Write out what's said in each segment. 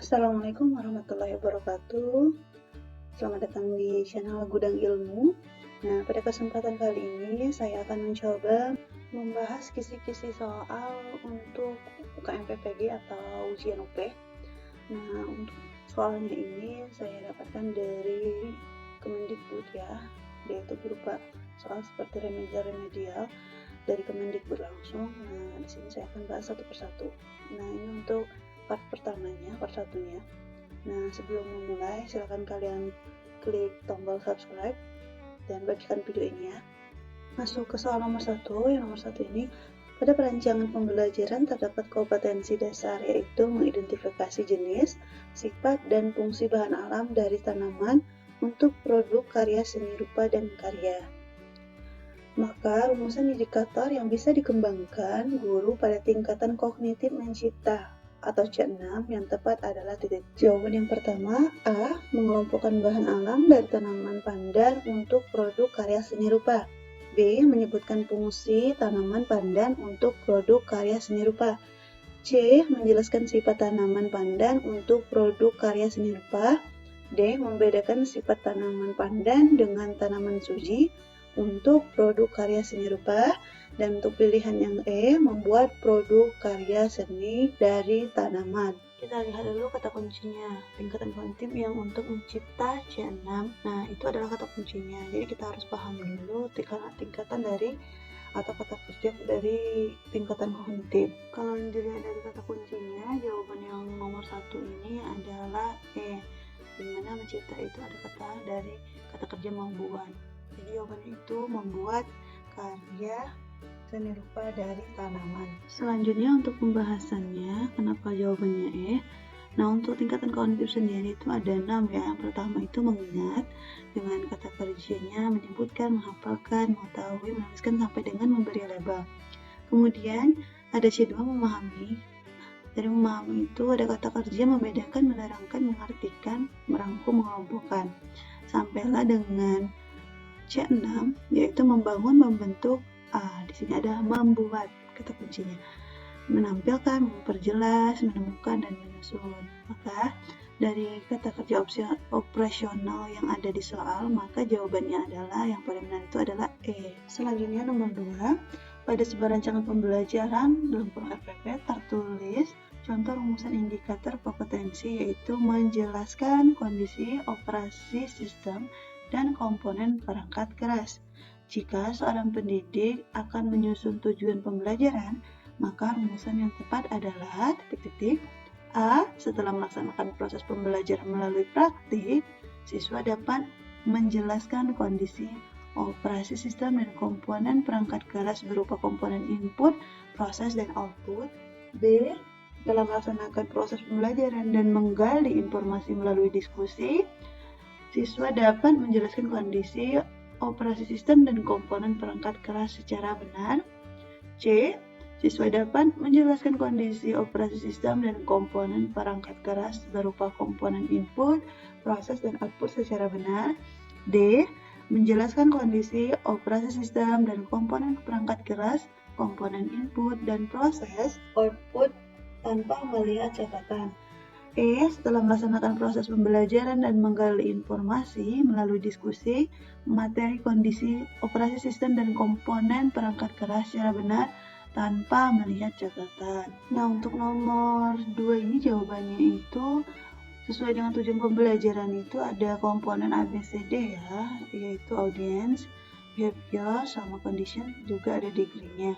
Assalamualaikum warahmatullahi wabarakatuh. Selamat datang di channel Gudang Ilmu. Nah, pada kesempatan kali ini saya akan mencoba membahas kisi-kisi soal untuk UKM PPG atau ujian UP. Nah, untuk soalnya ini saya dapatkan dari Kemendikbud ya, yaitu berupa soal seperti remedial dari Kemendikbud langsung. Nah, di sini saya akan bahas satu persatu. Nah, ini untuk part pertamanya, part satunya. Nah, sebelum memulai, silakan kalian klik tombol subscribe dan bagikan video ini ya. Masuk ke soal nomor 1. Yang nomor 1 ini, pada perancangan pembelajaran terdapat kompetensi dasar, yaitu mengidentifikasi jenis, sifat, dan fungsi bahan alam dari tanaman untuk produk karya seni rupa dan karya. Maka rumusan indikator yang bisa dikembangkan guru pada tingkatan kognitif mencipta atau C6 yang tepat adalah titik. Jawaban yang pertama, A. Mengelompokkan bahan alam dari tanaman pandan untuk produk karya seni rupa. B. Menyebutkan fungsi tanaman pandan untuk produk karya seni rupa. C. Menjelaskan sifat tanaman pandan untuk produk karya seni rupa. D. Membedakan sifat tanaman pandan dengan tanaman suji untuk produk karya seni rupa. Dan untuk pilihan yang E, membuat produk karya seni dari tanaman. Kita lihat dulu kata kuncinya. Tingkatan kognitif yang untuk mencipta C6. Nah, itu adalah kata kuncinya. Jadi kita harus paham dulu tingkatan dari atau kata kerja dari tingkatan kognitif. Kalau dilihat dari kata kuncinya, jawaban yang nomor 1 ini adalah E, dimana mencipta itu ada kata dari kata kerja membuat. Jadi jawabannya itu membuat karya seni rupa dari tanaman. Selanjutnya untuk pembahasannya, kenapa jawabannya E? Nah, untuk tingkatan kognitif sendiri itu ada 6 ya. Yang pertama itu mengingat, dengan kata kerjanya menyebutkan, menghafalkan, mengetahui, menuliskan sampai dengan memberi label. Kemudian ada C2 memahami. Dari memahami itu ada kata kerja membedakan, menerangkan, mengartikan, merangkum, mengelompokkan. Sampailah dengan C6 yaitu membangun, membentuk. Di sini ada membuat kata kuncinya. Menampilkan, memperjelas, menemukan, dan menyusun. Maka dari kata kerja operasional yang ada di soal, maka jawabannya adalah yang paling benar itu adalah E. Selanjutnya nomor 2, pada sebuah rancangan pembelajaran dalam kurung RPP tertulis contoh rumusan indikator kompetensi, yaitu menjelaskan kondisi operasi sistem dan komponen perangkat keras. Jika seorang pendidik akan menyusun tujuan pembelajaran, maka rumusan yang tepat adalah A. Setelah melaksanakan proses pembelajaran melalui praktik, siswa dapat menjelaskan kondisi operasi sistem dan komponen perangkat keras berupa komponen input, proses, dan output. B. Dalam melaksanakan proses pembelajaran dan menggali informasi melalui diskusi, siswa dapat menjelaskan kondisi operasi sistem dan komponen perangkat keras secara benar. C. Siswa dapat menjelaskan kondisi operasi sistem dan komponen perangkat keras berupa komponen input, proses, dan output secara benar. D. Menjelaskan kondisi operasi sistem dan komponen perangkat keras, komponen input, dan proses output tanpa melihat catatan. E. Setelah melaksanakan proses pembelajaran dan menggali informasi melalui diskusi, materi kondisi operasi sistem dan komponen perangkat keras secara benar tanpa melihat catatan. Nah, untuk nomor 2 ini jawabannya itu sesuai dengan tujuan pembelajaran itu ada komponen ABCD ya, yaitu audience, behavior, sama condition, juga ada degree-nya.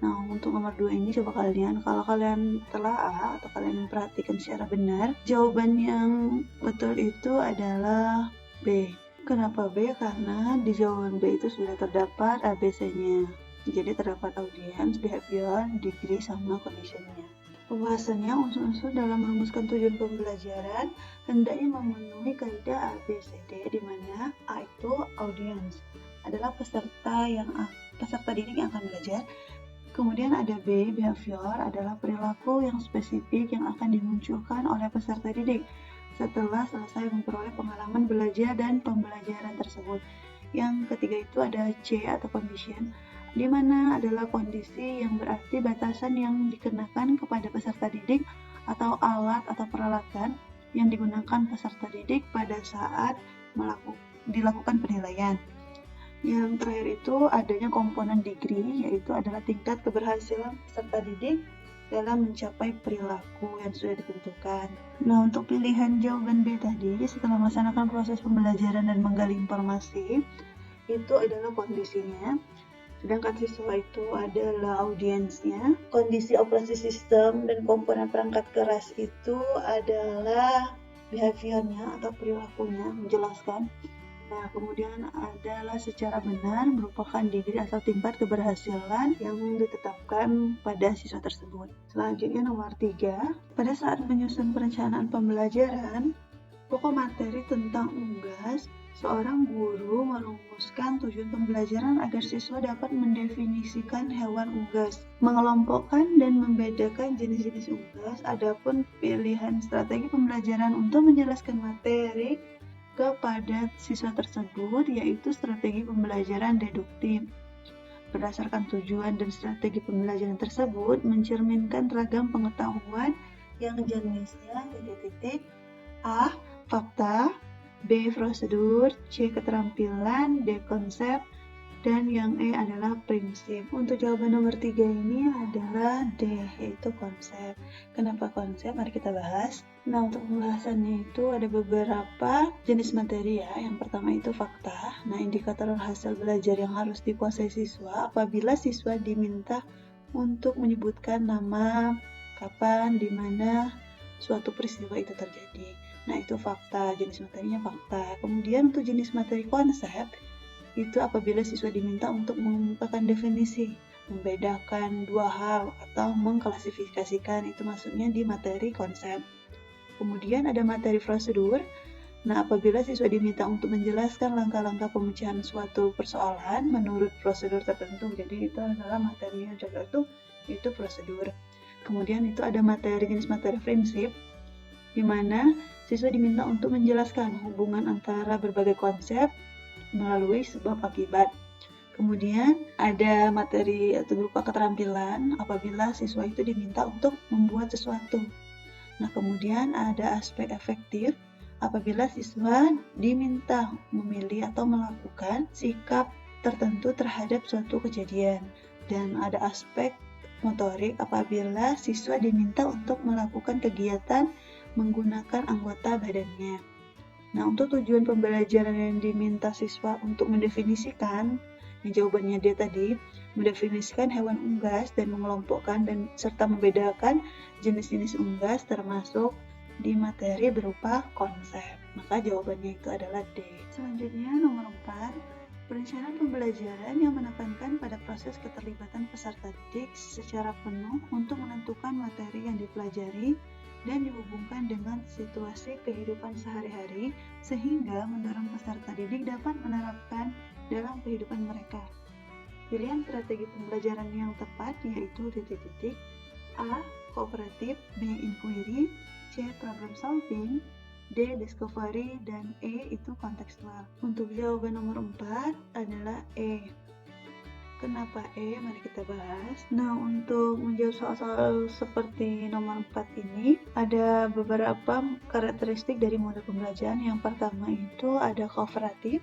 Nah, untuk nomor 2 ini coba kalau kalian telaah atau kalian memperhatikan secara benar, jawaban yang betul itu adalah B. Kenapa B? Karena di jawaban B itu sudah terdapat ABC-nya. Jadi terdapat audience, behavior, degree, sama condition-nya. Pembahasannya, unsur-unsur dalam merumuskan tujuan pembelajaran hendaknya memenuhi kaidah ABCD, di mana A itu audience, adalah peserta didik yang akan belajar. Kemudian ada B, behavior, adalah perilaku yang spesifik yang akan dimunculkan oleh peserta didik setelah selesai memperoleh pengalaman belajar dan pembelajaran tersebut. Yang ketiga itu ada C atau condition, di mana adalah kondisi yang berarti batasan yang dikenakan kepada peserta didik atau alat atau peralatan yang digunakan peserta didik pada saat dilakukan penilaian. Yang terakhir itu adanya komponen degree, yaitu adalah tingkat keberhasilan peserta didik dalam mencapai perilaku yang sudah ditentukan. Nah, untuk pilihan jawaban B tadi, setelah melaksanakan proses pembelajaran dan menggali informasi, itu adalah kondisinya. Sedangkan siswa itu adalah audiensnya. Kondisi operasi sistem dan komponen perangkat keras itu adalah behaviornya atau perilakunya, menjelaskan. Nah, kemudian adalah secara benar merupakan degree atau tingkat keberhasilan yang ditetapkan pada siswa tersebut. Selanjutnya nomor 3, pada saat menyusun perencanaan pembelajaran, pokok materi tentang unggas, seorang guru merumuskan tujuan pembelajaran agar siswa dapat mendefinisikan hewan unggas, mengelompokkan dan membedakan jenis-jenis unggas. Adapun pilihan strategi pembelajaran untuk menjelaskan materi kepada siswa tersebut yaitu strategi pembelajaran deduktif. Berdasarkan tujuan dan strategi pembelajaran tersebut mencerminkan ragam pengetahuan yang jenisnya titik-titik A. Fakta, B. Prosedur, C. Keterampilan, D. Konsep, dan yang E adalah prinsip. Untuk jawaban nomor 3 ini adalah D, yaitu konsep. Kenapa konsep? Mari kita bahas. Nah, untuk pembahasannya itu ada beberapa jenis materi ya. Yang pertama itu fakta. Nah, indikator hasil belajar yang harus dikuasai siswa apabila siswa diminta untuk menyebutkan nama, kapan, di mana suatu peristiwa itu terjadi. Nah, itu fakta, jenis materinya fakta. Kemudian untuk jenis materi konsep, itu apabila siswa diminta untuk mengemukakan definisi, membedakan dua hal, atau mengklasifikasikan, itu maksudnya di materi konsep. Kemudian ada materi prosedur. Nah, apabila siswa diminta untuk menjelaskan langkah-langkah pemecahan suatu persoalan menurut prosedur tertentu, jadi itu adalah materinya, contoh itu prosedur. Kemudian itu ada jenis materi prinsip, di mana siswa diminta untuk menjelaskan hubungan antara berbagai konsep melalui sebab akibat. Kemudian ada materi atau berupa keterampilan apabila siswa itu diminta untuk membuat sesuatu. Nah, kemudian ada aspek efektif apabila siswa diminta memilih atau melakukan sikap tertentu terhadap suatu kejadian. Dan ada aspek motorik apabila siswa diminta untuk melakukan kegiatan menggunakan anggota badannya. Nah, untuk tujuan pembelajaran yang diminta siswa untuk mendefinisikan, yang jawabannya dia tadi, mendefinisikan hewan unggas dan mengelompokkan dan serta membedakan jenis-jenis unggas termasuk di materi berupa konsep. Maka jawabannya itu adalah D. Selanjutnya nomor 4, perencanaan pembelajaran yang menekankan pada proses keterlibatan peserta didik secara penuh untuk menentukan materi yang dipelajari dan dihubungkan dengan situasi kehidupan sehari-hari sehingga mendorong peserta didik dapat menerapkan dalam kehidupan mereka. Pilihan strategi pembelajaran yang tepat yaitu titik-titik A. Kooperatif, B. Inquiry, C. Problem solving, D. Discovery, dan E itu kontekstual. Untuk jawaban nomor 4 adalah E. Kenapa E? Mari kita bahas. Nah, untuk menjawab soal-soal seperti nomor 4 ini, ada beberapa karakteristik dari model pembelajaran. Yang pertama itu ada kooperatif.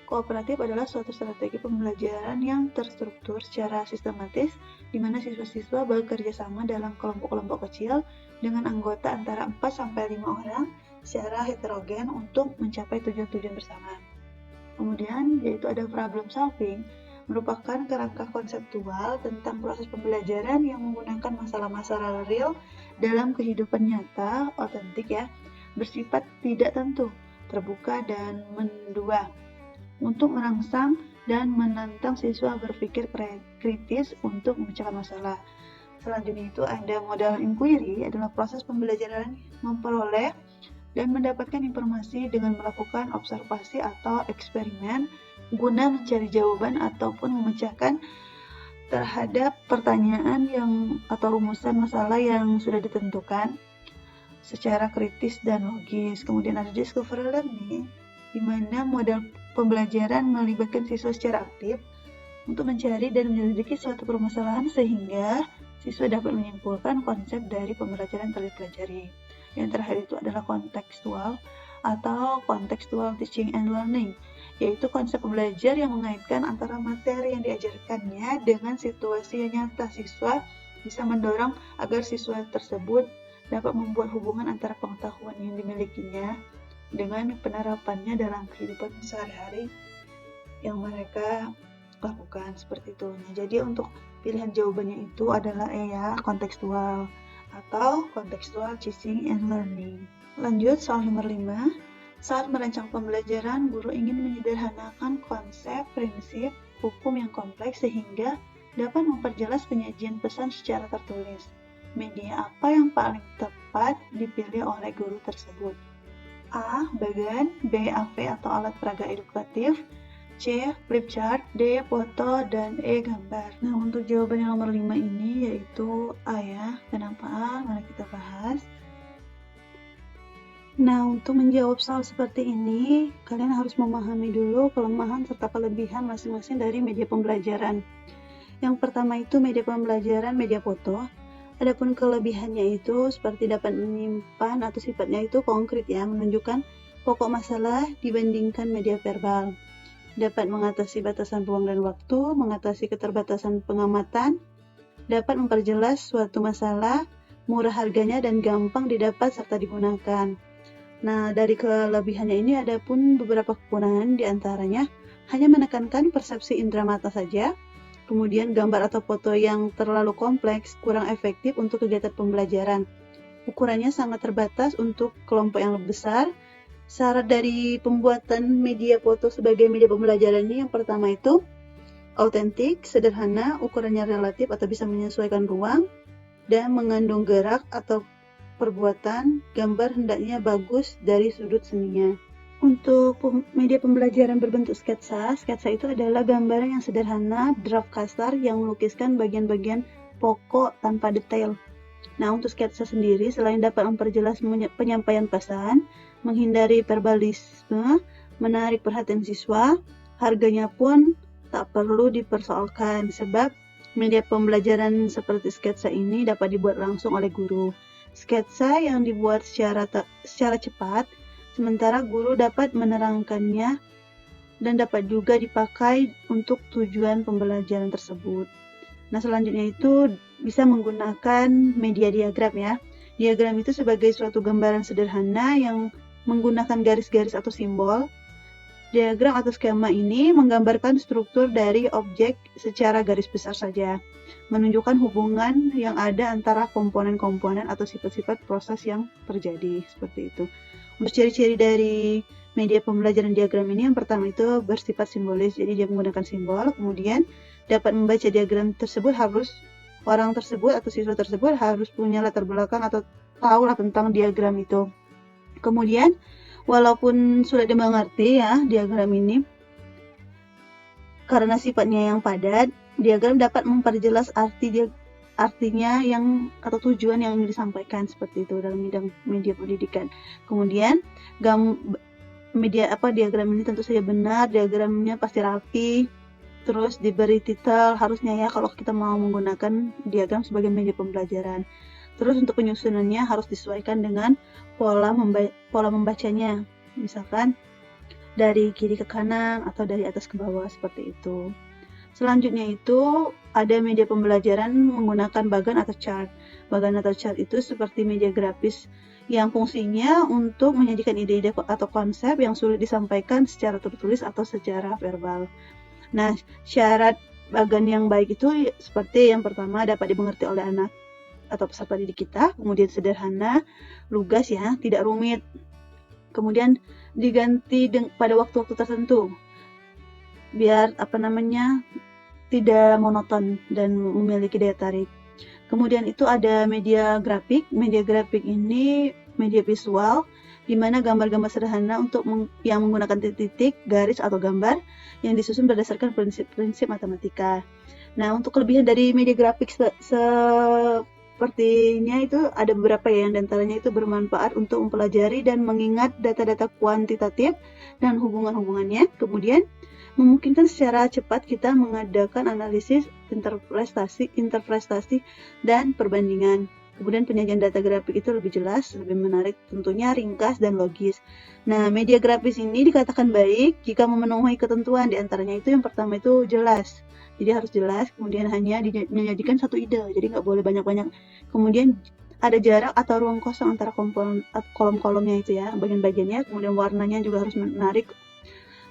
Kooperatif adalah suatu strategi pembelajaran yang terstruktur secara sistematis, di mana siswa-siswa bekerja sama dalam kelompok-kelompok kecil dengan anggota antara 4-5 orang secara heterogen untuk mencapai tujuan-tujuan bersama. Kemudian, yaitu ada problem solving, merupakan kerangka konseptual tentang proses pembelajaran yang menggunakan masalah-masalah real dalam kehidupan nyata, otentik ya, bersifat tidak tentu, terbuka dan mendua, untuk merangsang dan menantang siswa berpikir kritis untuk memecahkan masalah. Selanjutnya itu ada model inquiry, adalah proses pembelajaran memperoleh dan mendapatkan informasi dengan melakukan observasi atau eksperimen guna mencari jawaban ataupun memecahkan terhadap pertanyaan atau rumusan masalah yang sudah ditentukan secara kritis dan logis. Kemudian ada discovery learning, di mana model pembelajaran melibatkan siswa secara aktif untuk mencari dan menyelidiki suatu permasalahan sehingga siswa dapat menyimpulkan konsep dari pembelajaran yang telah dipelajari. Yang terakhir itu adalah kontekstual atau contextual teaching and learning, yaitu konsep belajar yang mengaitkan antara materi yang diajarkannya dengan situasi yang nyata. Siswa bisa mendorong agar siswa tersebut dapat membuat hubungan antara pengetahuan yang dimilikinya dengan penerapannya dalam kehidupan sehari-hari yang mereka lakukan, seperti itu. Nah, jadi untuk pilihan jawabannya itu adalah E ya, kontekstual atau contextual teaching and learning. Lanjut, soal nomor 5. Saat merancang pembelajaran, guru ingin menyederhanakan konsep, prinsip, hukum yang kompleks sehingga dapat memperjelas penyajian pesan secara tertulis. Media apa yang paling tepat dipilih oleh guru tersebut? A. Bagan, B. AV atau alat peraga edukatif, C. Flipchart, D. Foto, dan E. Gambar. Nah, untuk jawaban yang nomor 5 ini yaitu A ya. Kenapa A? Mari kita bahas. Nah, untuk menjawab soal seperti ini, kalian harus memahami dulu kelemahan serta kelebihan masing-masing dari media pembelajaran. Yang pertama itu media pembelajaran, media foto. Adapun kelebihannya itu seperti dapat menyimpan atau sifatnya itu konkret ya, menunjukkan pokok masalah dibandingkan media verbal. Dapat mengatasi batasan ruang dan waktu, mengatasi keterbatasan pengamatan, dapat memperjelas suatu masalah, murah harganya dan gampang didapat serta digunakan. Nah, dari kelebihannya ini ada pun beberapa kekurangan, diantaranya hanya menekankan persepsi indera mata saja. Kemudian gambar atau foto yang terlalu kompleks, kurang efektif untuk kegiatan pembelajaran. Ukurannya sangat terbatas untuk kelompok yang lebih besar. Syarat dari pembuatan media foto sebagai media pembelajaran ini yang pertama itu autentik, sederhana, ukurannya relatif atau bisa menyesuaikan ruang, dan mengandung gerak atau perbuatan. Gambar hendaknya bagus dari sudut seninya. Untuk media pembelajaran berbentuk sketsa itu adalah gambaran yang sederhana, draft kasar yang melukiskan bagian-bagian pokok tanpa detail. Nah, untuk sketsa sendiri, selain dapat memperjelas penyampaian pesan, menghindari verbalisme, menarik perhatian siswa, harganya pun tak perlu dipersoalkan, sebab media pembelajaran seperti sketsa ini dapat dibuat langsung oleh guru. Sketsa yang dibuat secara cepat, sementara guru dapat menerangkannya dan dapat juga dipakai untuk tujuan pembelajaran tersebut. Nah, selanjutnya itu bisa menggunakan media diagram ya. Diagram itu sebagai suatu gambaran sederhana yang menggunakan garis-garis atau simbol. Diagram atau skema ini menggambarkan struktur dari objek secara garis besar saja, menunjukkan hubungan yang ada antara komponen-komponen atau sifat-sifat proses yang terjadi, seperti itu. Untuk ciri-ciri dari media pembelajaran diagram ini, yang pertama itu bersifat simbolis, jadi dia menggunakan simbol. Kemudian dapat membaca diagram tersebut orang tersebut atau siswa tersebut harus punya latar belakang atau tahulah tentang diagram itu. Kemudian walaupun sudah dimengerti ya diagram ini, karena sifatnya yang padat, diagram dapat memperjelas artinya yang atau tujuan yang ingin disampaikan, seperti itu dalam bidang media pendidikan. Kemudian diagram ini tentu saja benar, diagramnya pasti rapi, terus diberi titel harusnya ya kalau kita mau menggunakan diagram sebagai media pembelajaran. Terus untuk penyusunannya harus disesuaikan dengan pola membacanya, misalkan dari kiri ke kanan atau dari atas ke bawah, seperti itu. Selanjutnya itu ada media pembelajaran menggunakan bagan atau chart. Bagan atau chart itu seperti media grafis yang fungsinya untuk menyajikan ide-ide atau konsep yang sulit disampaikan secara tertulis atau secara verbal. Nah, syarat bagan yang baik itu seperti yang pertama dapat dimengerti oleh anak atau peserta didik kita, kemudian sederhana, lugas ya, tidak rumit. Kemudian diganti pada waktu-waktu tertentu, biar tidak monoton dan memiliki daya tarik. Kemudian itu ada media grafik. Media grafik ini media visual, di mana gambar-gambar sederhana yang menggunakan titik-titik, garis atau gambar yang disusun berdasarkan prinsip-prinsip matematika. Nah, untuk kelebihan dari media grafik sepertinya itu ada beberapa ya, yang diantaranya itu bermanfaat untuk mempelajari dan mengingat data-data kuantitatif dan hubungan-hubungannya. Kemudian memungkinkan secara cepat kita mengadakan analisis, interpretasi, dan perbandingan. Kemudian penyajian data grafik itu lebih jelas, lebih menarik, tentunya ringkas dan logis. Nah, media grafis ini dikatakan baik jika memenuhi ketentuan. Di antaranya itu yang pertama itu jelas. Jadi harus jelas, kemudian hanya menyajikan satu ide, jadi nggak boleh banyak-banyak. Kemudian ada jarak atau ruang kosong antara kolom-kolomnya itu ya, bagian-bagiannya. Kemudian warnanya juga harus menarik,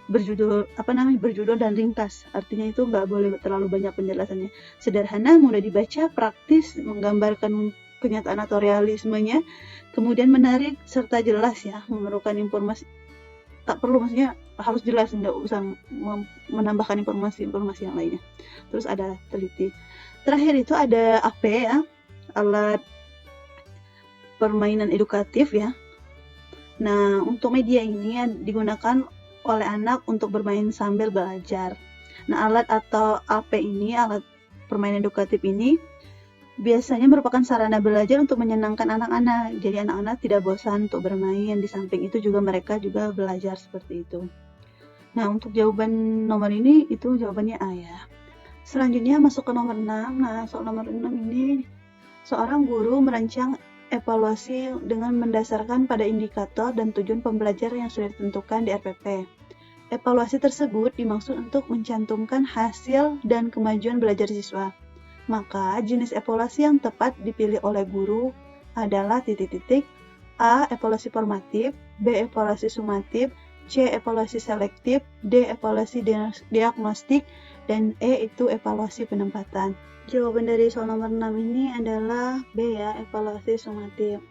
berjudul dan ringkas. Artinya itu nggak boleh terlalu banyak penjelasannya. Sederhana, mudah dibaca, praktis, menggambarkan kenyataan atau realismenya, kemudian menarik serta jelas ya, memerlukan informasi. Tak perlu, maksudnya harus jelas, nggak usah menambahkan informasi yang lainnya. Terus ada teliti. Terakhir itu ada AP ya, alat permainan edukatif ya. Nah, untuk media ini digunakan oleh anak untuk bermain sambil belajar. Nah, alat atau AP ini, alat permainan edukatif ini biasanya merupakan sarana belajar untuk menyenangkan anak-anak. Jadi anak-anak tidak bosan untuk bermain. Di samping itu juga mereka juga belajar seperti itu. Nah, untuk jawaban nomor ini itu jawabannya A ya. Selanjutnya masuk ke nomor 6. Nah, soal nomor 6 ini seorang guru merancang evaluasi dengan mendasarkan pada indikator dan tujuan pembelajaran yang sudah ditentukan di RPP. Evaluasi tersebut dimaksud untuk mencantumkan hasil dan kemajuan belajar siswa. Maka jenis evaluasi yang tepat dipilih oleh guru adalah A. Evaluasi formatif, B. Evaluasi sumatif, C. Evaluasi selektif, D. Evaluasi diagnostik, dan E itu evaluasi penempatan. Jawaban dari soal nomor 6 ini adalah B ya, evaluasi sumatif.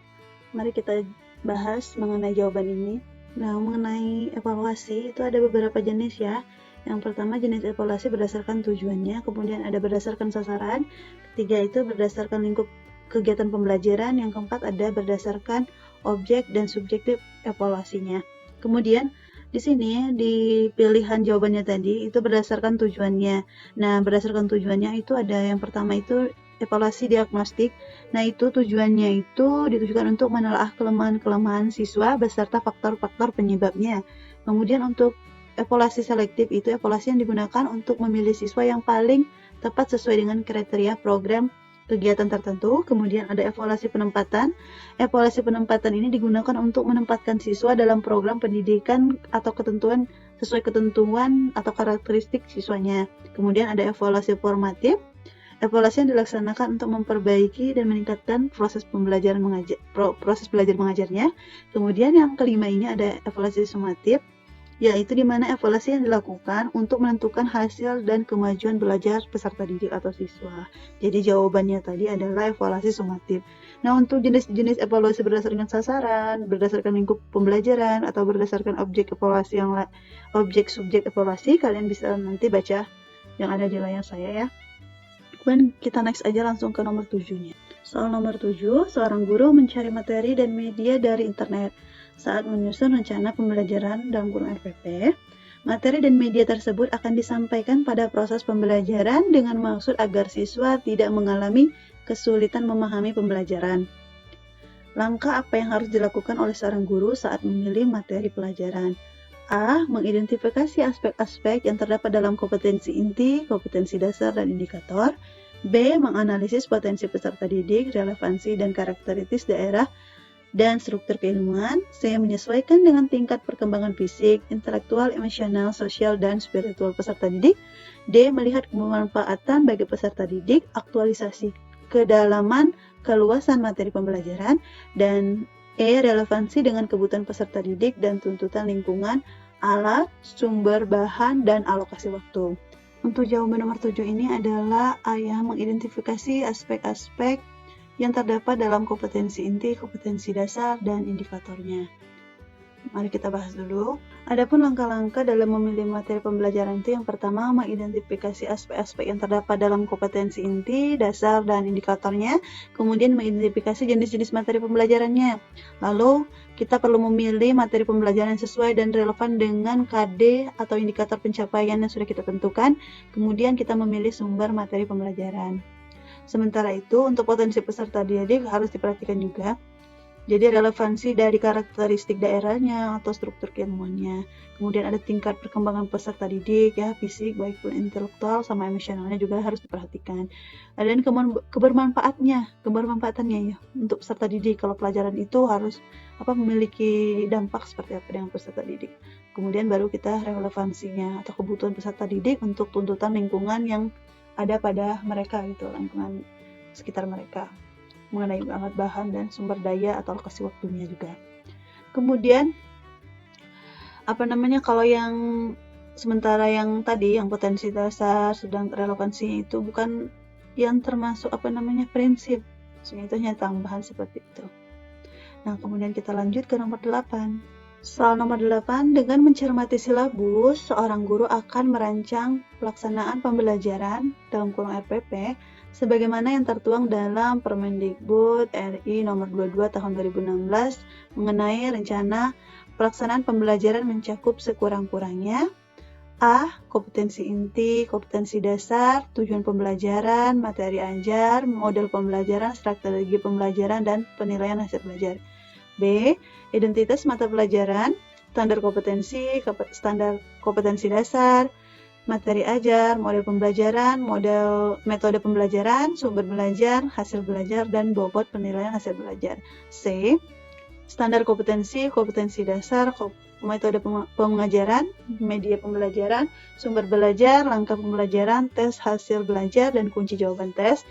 Mari kita bahas mengenai jawaban ini. Nah, mengenai evaluasi itu ada beberapa jenis ya. Yang pertama jenis evaluasi berdasarkan tujuannya, kemudian ada berdasarkan sasaran, ketiga itu berdasarkan lingkup kegiatan pembelajaran, yang keempat ada berdasarkan objek dan subjektif evaluasinya. Kemudian di sini di pilihan jawabannya tadi itu berdasarkan tujuannya. Nah, berdasarkan tujuannya itu ada yang pertama itu evaluasi diagnostik. Nah, itu tujuannya itu ditujukan untuk menelaah kelemahan-kelemahan siswa beserta faktor-faktor penyebabnya. Kemudian untuk evaluasi selektif itu evaluasi yang digunakan untuk memilih siswa yang paling tepat sesuai dengan kriteria program kegiatan tertentu. Kemudian ada evaluasi penempatan. Evaluasi penempatan ini digunakan untuk menempatkan siswa dalam program pendidikan atau ketentuan sesuai ketentuan atau karakteristik siswanya. Kemudian ada evaluasi formatif. Evaluasi yang dilaksanakan untuk memperbaiki dan meningkatkan proses belajar mengajarnya. Kemudian yang kelima ini ada evaluasi sumatif, yaitu di mana evaluasi yang dilakukan untuk menentukan hasil dan kemajuan belajar peserta didik atau siswa. Jadi jawabannya tadi adalah evaluasi sumatif. Nah, untuk jenis-jenis evaluasi berdasarkan sasaran, berdasarkan lingkup pembelajaran, atau berdasarkan objek evaluasi objek subjek evaluasi, kalian bisa nanti baca yang ada di layar saya ya. Kemudian kita next aja langsung ke nomor 7-nya. Soal nomor 7, seorang guru mencari materi dan media dari internet. Saat menyusun rencana pembelajaran dalam kurung RPP, materi dan media tersebut akan disampaikan pada proses pembelajaran dengan maksud agar siswa tidak mengalami kesulitan memahami pembelajaran. Langkah apa yang harus dilakukan oleh seorang guru saat memilih materi pelajaran? A. Mengidentifikasi aspek-aspek yang terdapat dalam kompetensi inti, kompetensi dasar, dan indikator. B. Menganalisis potensi peserta didik, relevansi, dan karakteristik daerah dan struktur keilmuan. C. Menyesuaikan dengan tingkat perkembangan fisik, intelektual, emosional, sosial, dan spiritual peserta didik. D. Melihat kebermanfaatan bagi peserta didik, aktualisasi kedalaman, keluasan materi pembelajaran, dan E. Relevansi dengan kebutuhan peserta didik dan tuntutan lingkungan, alat, sumber, bahan, dan alokasi waktu. Untuk jawaban nomor 7 ini adalah A ya, mengidentifikasi aspek-aspek yang terdapat dalam kompetensi inti, kompetensi dasar, dan indikatornya. Mari kita bahas dulu. Adapun langkah-langkah dalam memilih materi pembelajaran itu yang pertama, mengidentifikasi aspek-aspek yang terdapat dalam kompetensi inti, dasar, dan indikatornya. Kemudian mengidentifikasi jenis-jenis materi pembelajarannya. Lalu kita perlu memilih materi pembelajaran yang sesuai dan relevan dengan KD atau indikator pencapaian yang sudah kita tentukan. Kemudian kita memilih sumber materi pembelajaran. Sementara itu, untuk potensi peserta didik harus diperhatikan juga. Jadi relevansi dari karakteristik daerahnya atau struktur keilmuannya. Kemudian ada tingkat perkembangan peserta didik ya, fisik baik pun intelektual sama emosionalnya juga harus diperhatikan. Dan kebermanfaatannya ya untuk peserta didik. Kalau pelajaran itu harus memiliki dampak seperti apa dengan peserta didik. Kemudian baru kita relevansinya atau kebutuhan peserta didik untuk tuntutan lingkungan yang ada pada mereka gitu, lingkungan sekitar mereka, mengenai alat bahan dan sumber daya atau lokasi waktunya juga. Kemudian kalau yang sementara yang tadi yang potensi dasar sedang relevansinya itu bukan yang termasuk prinsip, maksudnya itu hanya tambahan seperti itu. Nah, kemudian kita lanjut ke nomor 8. Soal nomor 8, dengan mencermati silabus, seorang guru akan merancang pelaksanaan pembelajaran dalam kurung RPP sebagaimana yang tertuang dalam Permendikbud RI nomor 22 tahun 2016 mengenai rencana pelaksanaan pembelajaran mencakup sekurang-kurangnya A. Kompetensi inti, kompetensi dasar, tujuan pembelajaran, materi ajar, model pembelajaran, strategi pembelajaran, dan penilaian hasil belajar. B. Identitas mata pelajaran, standar kompetensi dasar, materi ajar, model pembelajaran, metode pembelajaran, sumber belajar, hasil belajar, dan bobot penilaian hasil belajar. C. Standar kompetensi dasar, metode pengajaran, media pembelajaran, sumber belajar, langkah pembelajaran, tes hasil belajar, dan kunci jawaban tes.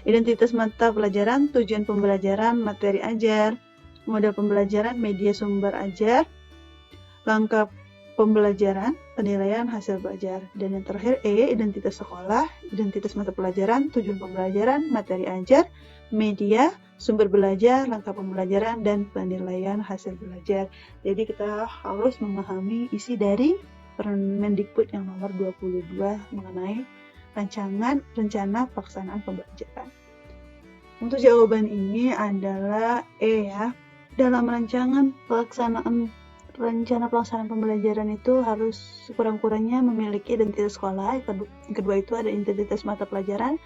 Identitas mata pelajaran, tujuan pembelajaran, materi ajar, model pembelajaran, media sumber ajar, langkah pembelajaran, penilaian hasil belajar. Dan yang terakhir E, identitas sekolah, identitas mata pelajaran, tujuan pembelajaran, materi ajar, media, sumber belajar, langkah pembelajaran, dan penilaian hasil belajar. Jadi kita harus memahami isi dari Permendikbud yang nomor 22 mengenai rencana pelaksanaan pembelajaran. Untuk jawaban ini adalah E ya. Dalam rencana pelaksanaan pembelajaran itu harus sekurang-kurangnya memiliki identitas sekolah. Yang kedua itu ada identitas mata pelajaran.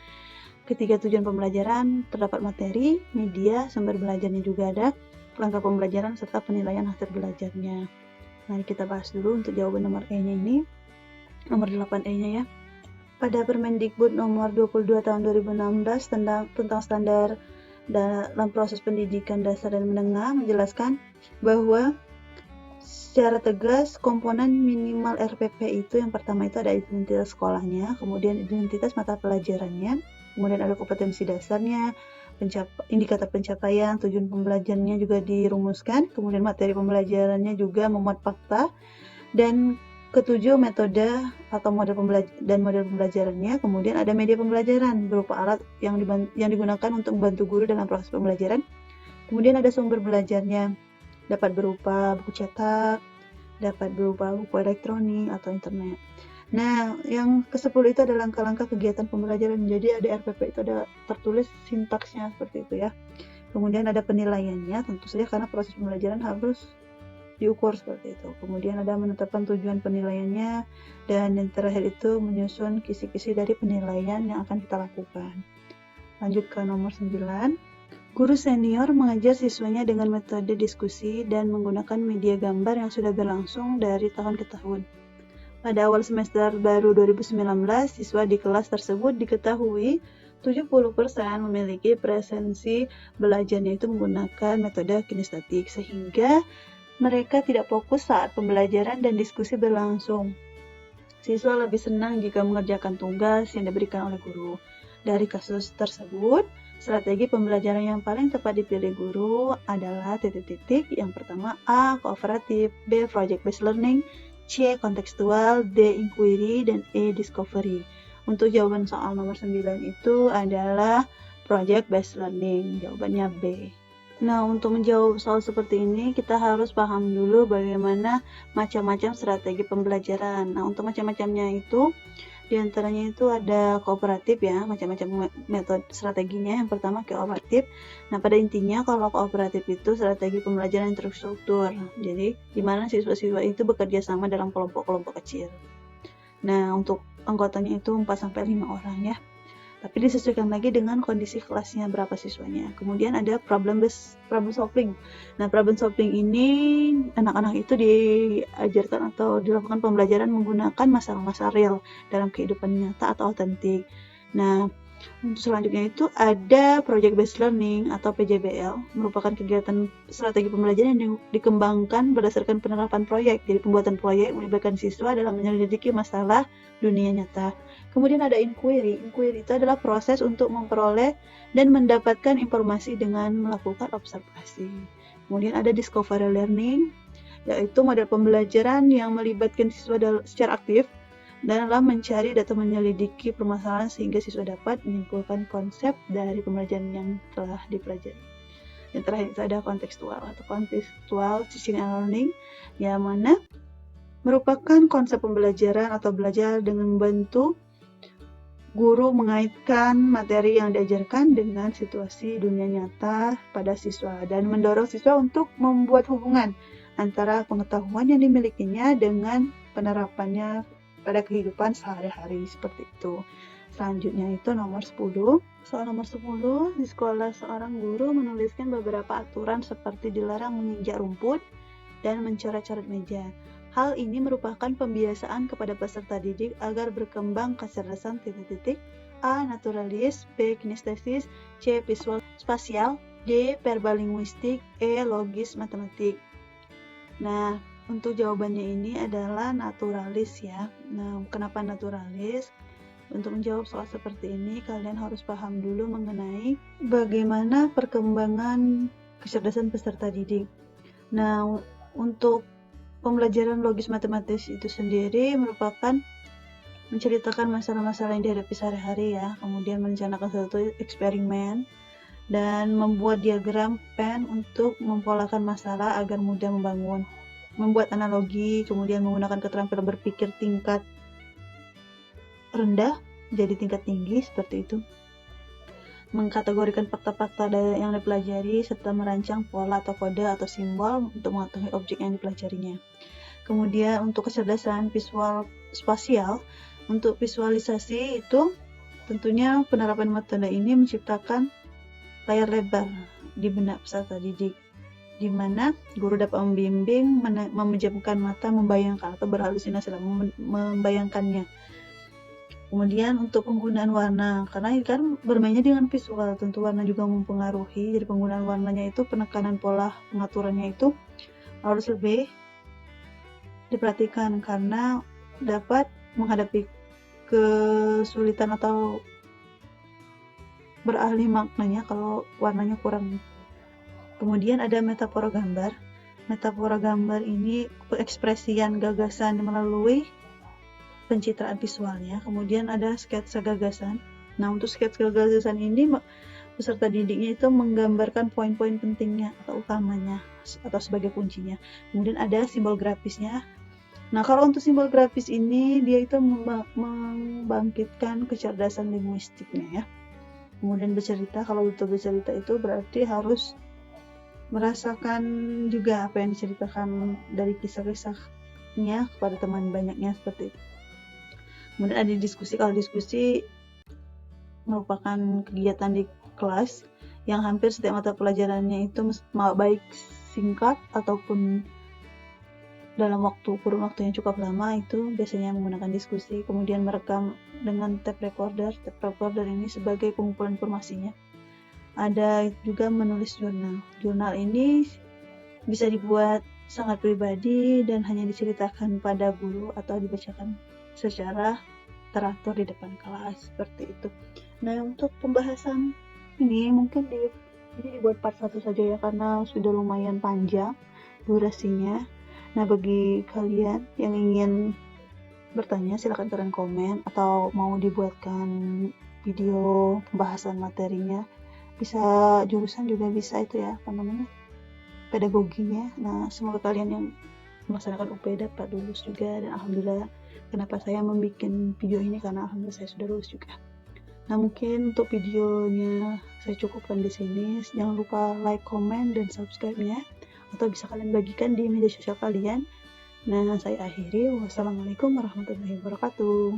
Ketiga, tujuan pembelajaran, terdapat materi, media, sumber belajarnya juga ada, langkah pembelajaran, serta penilaian hasil belajarnya. Mari kita bahas dulu untuk jawaban nomor E-nya ini. Nomor 8E-nya ya. Pada Permendikbud nomor 22 tahun 2016 tentang standar dalam proses pendidikan dasar dan menengah menjelaskan bahwa secara tegas komponen minimal RPP itu yang pertama itu ada identitas sekolahnya, kemudian identitas mata pelajarannya, kemudian ada kompetensi dasarnya, indikator pencapaian, tujuan pembelajarannya juga dirumuskan, kemudian materi pembelajarannya juga memuat fakta, dan ketujuh metode atau model pembelajarannya, kemudian ada media pembelajaran berupa alat yang digunakan untuk membantu guru dalam proses pembelajaran, kemudian ada sumber belajarnya, dapat berupa buku cetak, dapat berupa buku elektronik atau internet. Nah, yang ke-10 itu ada langkah-langkah kegiatan pembelajaran. Jadi ada RPP itu ada tertulis sintaksnya seperti itu ya. Kemudian ada penilaiannya, tentu saja karena proses pembelajaran harus diukur seperti itu. Kemudian ada menetapkan tujuan penilaiannya, dan yang terakhir itu menyusun kisi-kisi dari penilaian yang akan kita lakukan. Lanjut ke nomor 9. Guru senior mengajar siswanya dengan metode diskusi dan menggunakan media gambar yang sudah berlangsung dari tahun ke tahun. Pada awal semester baru 2019, siswa di kelas tersebut diketahui 70% memiliki presensi belajarnya itu menggunakan metode kinestetik, sehingga mereka tidak fokus saat pembelajaran dan diskusi berlangsung. Siswa lebih senang jika mengerjakan tugas yang diberikan oleh guru. Dari kasus tersebut, strategi pembelajaran yang paling tepat dipilih guru adalah titik-titik. Yang pertama A. Kooperatif, B. Project Based Learning, C. Kontekstual, D. Inquiry, dan E. Discovery. Untuk jawaban soal nomor 9 itu adalah Project Based Learning. Jawabannya B. Nah, untuk menjawab soal seperti ini, kita harus paham dulu bagaimana macam-macam strategi pembelajaran. Nah, untuk macam-macamnya itu, diantaranya itu ada kooperatif ya, macam-macam metode strateginya. Yang pertama kooperatif. Nah, pada intinya kalau kooperatif itu strategi pembelajaran yang terstruktur. Jadi, di mana siswa-siswa itu bekerja sama dalam kelompok-kelompok kecil. Nah, untuk anggotanya itu 4-5 orang ya. tapi disesuaikan lagi dengan kondisi kelasnya berapa siswanya. Kemudian ada problem solving. Nah, problem solving ini anak-anak itu diajarkan atau dilakukan pembelajaran menggunakan masalah-masalah real dalam kehidupan nyata atau otentik. Nah, untuk selanjutnya itu ada Project Based Learning atau PJBL, merupakan kegiatan strategi pembelajaran yang dikembangkan berdasarkan penerapan proyek. Jadi pembuatan proyek melibatkan siswa dalam menyelidiki masalah dunia nyata. Kemudian ada inquiry. Inquiry itu adalah proses untuk memperoleh dan mendapatkan informasi dengan melakukan observasi. Kemudian ada Discovery Learning, yaitu model pembelajaran yang melibatkan siswa secara aktif dalam mencari data menyelidiki permasalahan sehingga siswa dapat menyimpulkan konsep dari pembelajaran yang telah dipelajari. Yang terakhir itu ada contextual teaching and learning, yang mana merupakan konsep pembelajaran atau belajar dengan membantu guru mengaitkan materi yang diajarkan dengan situasi dunia nyata pada siswa dan mendorong siswa untuk membuat hubungan antara pengetahuan yang dimilikinya dengan penerapannya pada kehidupan sehari-hari seperti itu. Selanjutnya itu nomor 10. Soal nomor 10, di sekolah seorang guru menuliskan beberapa aturan seperti dilarang menginjak rumput dan mencoret-coret meja. Hal ini merupakan pembiasaan kepada peserta didik agar berkembang kecerdasan titik-titik, A. Naturalis, B. Kinestesis, C. Visual spasial, D. Verbalinguistik, E. Logis matematik. Nah, untuk jawabannya ini adalah naturalis ya. Nah, kenapa naturalis? Untuk menjawab soal seperti ini, kalian harus paham dulu mengenai bagaimana perkembangan kecerdasan peserta didik. Nah, untuk pembelajaran logis matematis itu sendiri merupakan menceritakan masalah-masalah yang dihadapi sehari-hari ya, kemudian merencanakan suatu eksperimen, dan membuat diagram pen untuk mempolakan masalah agar mudah membuat analogi, kemudian menggunakan keterampilan berpikir tingkat rendah jadi tingkat tinggi seperti itu, mengkategorikan fakta-fakta yang dipelajari serta merancang pola atau kode atau simbol untuk mengetahui objek yang dipelajarinya. Kemudian untuk kecerdasan visual spasial, untuk visualisasi itu tentunya penerapan metode ini menciptakan layar lebar di benak peserta didik, di mana guru dapat membimbing, memejamkan mata, membayangkan atau berhalusinasi dalam membayangkannya. Kemudian untuk penggunaan warna, karena kan bermainnya dengan visual, tentu warna juga mempengaruhi. Jadi penggunaan warnanya itu, penekanan pola pengaturannya itu harus lebih diperhatikan karena dapat menghadapi kesulitan atau beralih maknanya kalau warnanya kurang. Kemudian ada metafora gambar. Metafora gambar ini pengekspresian gagasan melalui pencitraan visualnya. Kemudian ada sketsa gagasan. Nah, untuk sketsa gagasan ini peserta didiknya itu menggambarkan poin-poin pentingnya atau utamanya atau sebagai kuncinya. Kemudian ada simbol grafisnya. Nah, kalau untuk simbol grafis ini dia itu membangkitkan kecerdasan linguistiknya ya. Kemudian bercerita, kalau betul bercerita itu berarti harus merasakan juga apa yang diceritakan dari kisah-kisahnya kepada teman banyaknya seperti itu. Kemudian ada diskusi. Kalau diskusi merupakan kegiatan di kelas yang hampir setiap mata pelajarannya itu baik singkat ataupun dalam kurun waktu yang cukup lama, itu biasanya menggunakan diskusi. Kemudian merekam dengan tape recorder. Tape recorder ini sebagai pengumpulan informasinya. Ada juga menulis jurnal. Jurnal ini bisa dibuat sangat pribadi dan hanya diceritakan pada guru atau dibacakan secara teratur di depan kelas seperti itu. Nah, untuk pembahasan ini mungkin ini dibuat part 1 saja ya, karena sudah lumayan panjang durasinya. Nah, bagi kalian yang ingin bertanya silahkan kalian komen atau mau dibuatkan video pembahasan materinya. Bisa jurusan juga bisa itu ya, pedagoginya. Nah, semoga kalian yang melaksanakan UP dapat lulus juga, dan alhamdulillah kenapa saya membuat video ini karena alhamdulillah saya sudah lulus juga. Nah, mungkin untuk videonya saya cukupkan di sini. Jangan lupa like, comment, dan subscribe-nya, atau bisa kalian bagikan di media sosial kalian. Nah, saya akhiri. Wassalamualaikum warahmatullahi wabarakatuh.